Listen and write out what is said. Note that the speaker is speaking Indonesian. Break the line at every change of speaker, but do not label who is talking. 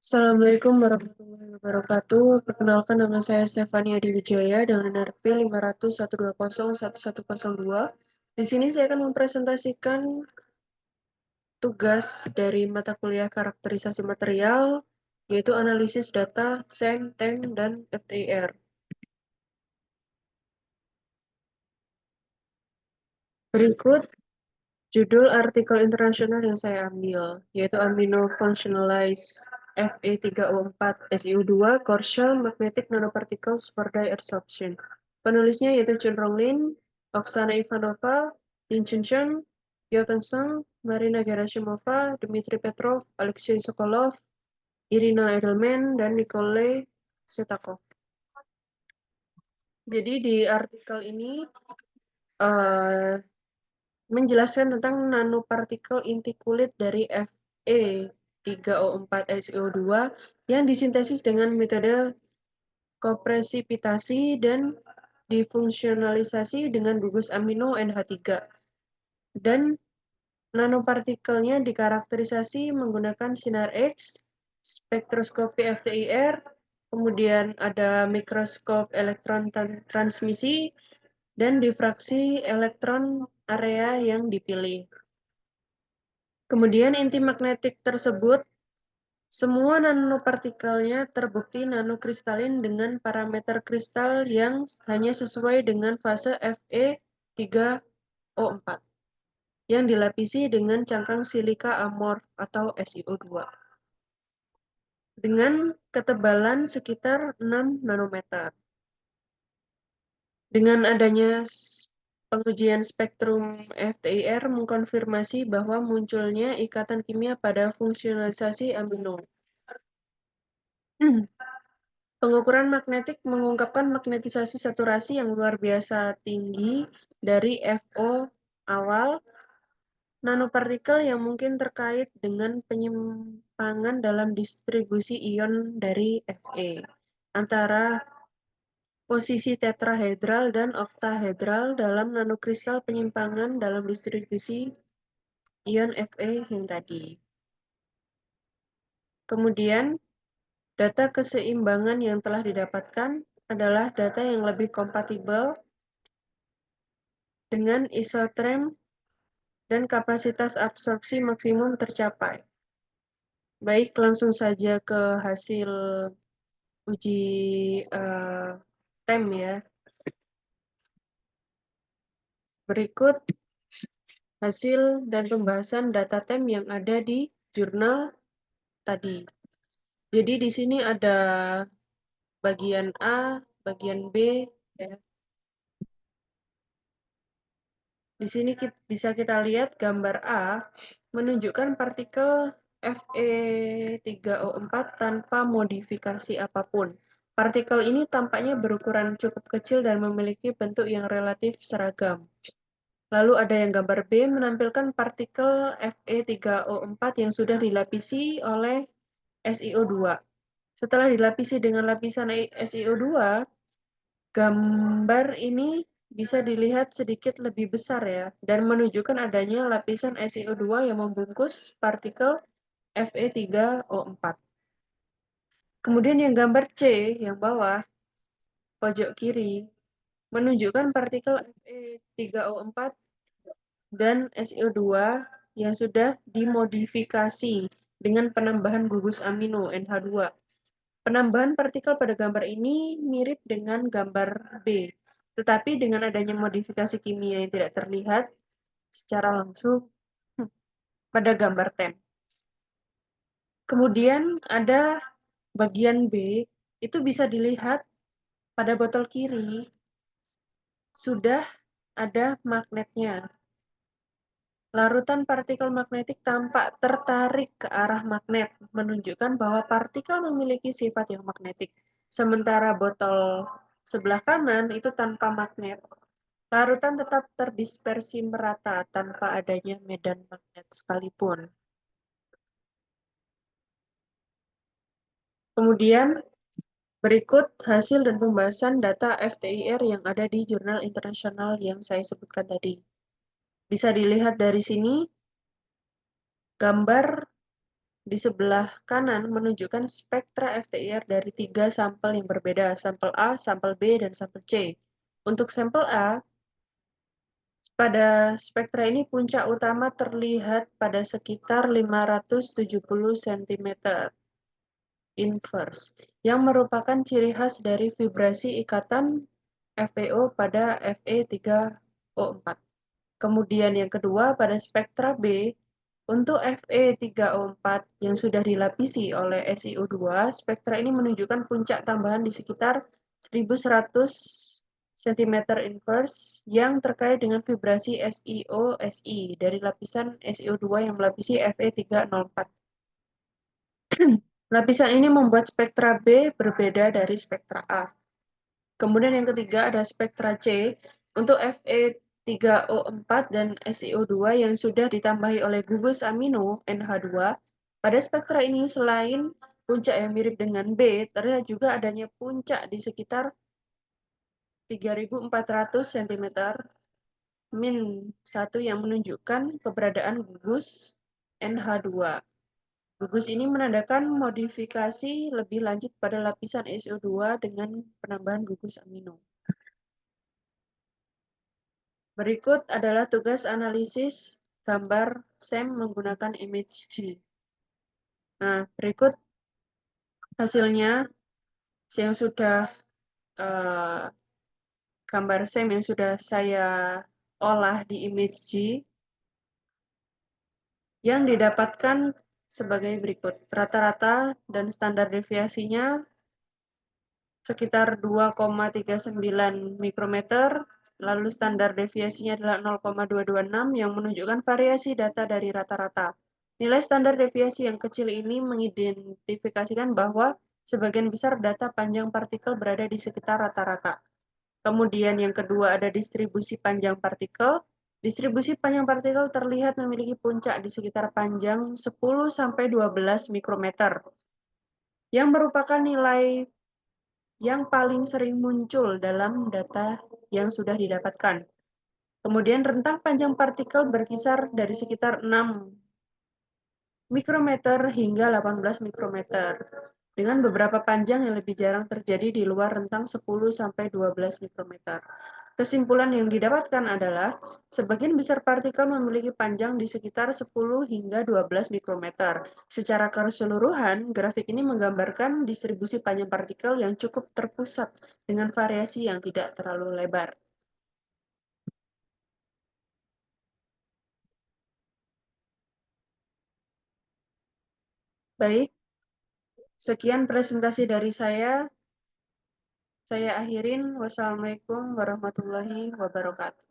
Assalamualaikum warahmatullahi wabarakatuh. Perkenalkan nama saya Stefania Adiwijaya dengan NRP 50012011102. Di sini saya akan mempresentasikan tugas dari mata kuliah karakterisasi material, yaitu analisis data, SEM, TEM, dan FTIR. Berikut judul artikel internasional yang saya ambil, yaitu Amino Functionalized Fe3O4 SiO2 Core Shell Magnetic Nanoparticles for Dye Adsorption. Penulisnya yaitu Chun Ronglin, Oksana Ivanova, Lin Chuncheng, Yoteng Seng, Marina Gerashimova, Dmitry Petrov, Alexei Sokolov, Irina Edelman, dan Nikolai Setakov. Jadi di artikel ini menjelaskan tentang nanopartikel inti kulit dari Fe3O4SiO2 yang disintesis dengan metode kopresipitasi dan difungsionalisasi dengan gugus amino NH3. Dan nanopartikelnya dikarakterisasi menggunakan sinar X, spektroskopi FTIR, kemudian ada mikroskop elektron transmisi, dan difraksi elektron area yang dipilih. Kemudian inti magnetik tersebut, semua nanopartikelnya terbukti nanokristalin dengan parameter kristal yang hanya sesuai dengan fase Fe3O4 yang dilapisi dengan cangkang silika amorf atau SiO2 dengan ketebalan sekitar 6 nanometer. Dengan adanya pengujian spektrum FTIR mengkonfirmasi bahwa munculnya ikatan kimia pada fungsionalisasi amino. Pengukuran magnetik mengungkapkan magnetisasi saturasi yang luar biasa tinggi dari FO awal nanopartikel yang mungkin terkait dengan penyimpangan dalam distribusi ion dari Fe antara posisi tetrahedral dan oktahedral dalam nanokristal penyimpangan dalam distribusi ion Fe yang tadi. Kemudian, data keseimbangan yang telah didapatkan adalah data yang lebih kompatibel dengan isotrem dan kapasitas absorpsi maksimum tercapai. Baik, langsung saja ke hasil uji TEM ya. Berikut hasil dan pembahasan data TEM yang ada di jurnal tadi. Jadi di sini ada bagian A, bagian B, ya. Di sini bisa kita lihat gambar A menunjukkan partikel Fe3O4 tanpa modifikasi apapun. Partikel ini tampaknya berukuran cukup kecil dan memiliki bentuk yang relatif seragam. Lalu ada yang gambar B menampilkan partikel Fe3O4 yang sudah dilapisi oleh SiO2. Setelah dilapisi dengan lapisan SiO2, gambar ini bisa dilihat sedikit lebih besar ya, dan menunjukkan adanya lapisan SiO2 yang membungkus partikel Fe3O4. Kemudian yang gambar C, yang bawah, pojok kiri, menunjukkan partikel Fe3O4 dan SiO2 yang sudah dimodifikasi dengan penambahan gugus amino NH2. Penambahan partikel pada gambar ini mirip dengan gambar B, tetapi dengan adanya modifikasi kimia yang tidak terlihat secara langsung pada gambar TEM. Kemudian ada bagian B, itu bisa dilihat pada botol kiri sudah ada magnetnya. Larutan partikel magnetik tampak tertarik ke arah magnet, menunjukkan bahwa partikel memiliki sifat yang magnetik. Sementara botol sebelah kanan itu tanpa magnet. Larutan tetap terdispersi merata tanpa adanya medan magnet sekalipun. Kemudian, berikut hasil dan pembahasan data FTIR yang ada di jurnal internasional yang saya sebutkan tadi. Bisa dilihat dari sini, gambar di sebelah kanan menunjukkan spektra FTIR dari 3 sampel yang berbeda, sampel A, sampel B, dan sampel C. Untuk sampel A, pada spektra ini puncak utama terlihat pada sekitar 570 cm inverse, yang merupakan ciri khas dari vibrasi ikatan FeO pada Fe3O4. Kemudian yang kedua, pada spektra B, untuk Fe3O4 yang sudah dilapisi oleh SiO2, spektra ini menunjukkan puncak tambahan di sekitar 1100 cm inverse yang terkait dengan vibrasi SiO-Si dari lapisan SiO2 yang melapisi Fe304. Lapisan ini membuat spektra B berbeda dari spektra A. Kemudian yang ketiga ada spektra C untuk Fe3O4 dan SiO2 yang sudah ditambahi oleh gugus amino NH2. Pada spektra ini selain puncak yang mirip dengan B, terlihat juga adanya puncak di sekitar 3400 cm min 1 yang menunjukkan keberadaan gugus NH2. Gugus ini menandakan modifikasi lebih lanjut pada lapisan SiO2 dengan penambahan gugus amino. Berikut adalah tugas analisis gambar SEM menggunakan ImageG. Nah, berikut hasilnya yang sudah gambar SEM yang sudah saya olah di ImageG yang didapatkan sebagai berikut. Rata-rata dan standar deviasinya sekitar 2,39 mikrometer, lalu standar deviasinya adalah 0,226 yang menunjukkan variasi data dari rata-rata. Nilai standar deviasi yang kecil ini mengidentifikasikan bahwa sebagian besar data panjang partikel berada di sekitar rata-rata. Kemudian yang kedua ada distribusi panjang partikel. Distribusi panjang partikel terlihat memiliki puncak di sekitar panjang 10-12 mikrometer, yang merupakan nilai yang paling sering muncul dalam data yang sudah didapatkan. Kemudian rentang panjang partikel berkisar dari sekitar 6 mikrometer hingga 18 mikrometer, dengan beberapa panjang yang lebih jarang terjadi di luar rentang 10-12 mikrometer. Kesimpulan yang didapatkan adalah sebagian besar partikel memiliki panjang di sekitar 10 hingga 12 mikrometer. Secara keseluruhan, grafik ini menggambarkan distribusi panjang partikel yang cukup terpusat dengan variasi yang tidak terlalu lebar. Baik, sekian presentasi dari saya. Saya akhirin. Wassalamualaikum warahmatullahi wabarakatuh.